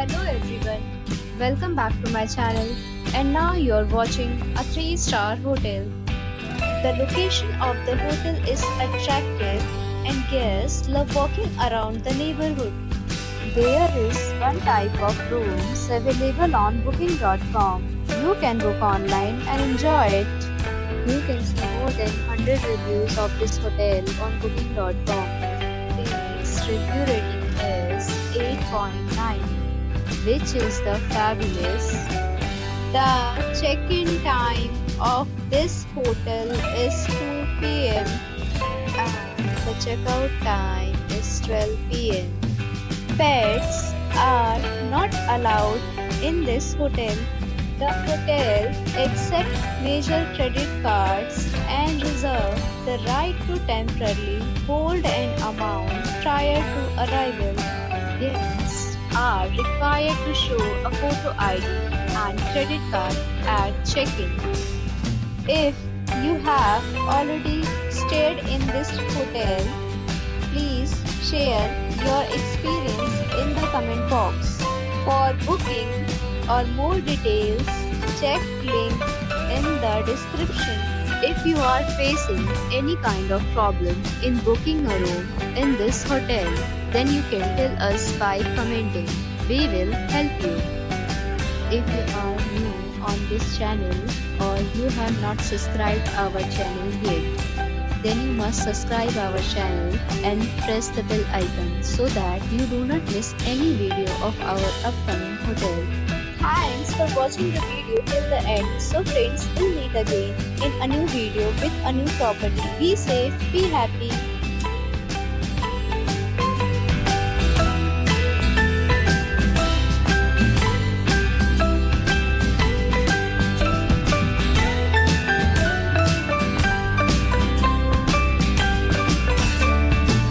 Hello everyone, welcome back to my channel, and now you're watching a 3-star hotel. The location of the hotel is attractive and guests love walking around the neighborhood. There is one type of rooms available on booking.com. You can book online and enjoy it. You can see more than 100 reviews of this hotel on booking.com. Its review rating is 8.9, which is the fabulous. The check-in time of this hotel is 2 p.m. and the checkout time is 12 p.m. Pets are not allowed in this hotel. The hotel accepts major credit cards and reserves the right to temporarily hold an amount prior to arrival. Guests are required to show a photo ID and credit card at check-in. If you have already stayed in this hotel, please share your experience in the comment box. For booking or more details, check link in the description. If you are facing any kind of problem in booking a room in this hotel, then you can tell us by commenting. We will help you. If you are new on this channel or you have not subscribed our channel yet, then you must subscribe our channel and press the bell icon so that you do not miss any video of our upcoming hotel. Thanks for watching the video till the end. So friends, we'll meet again in a new video with a new property. Be safe, be happy.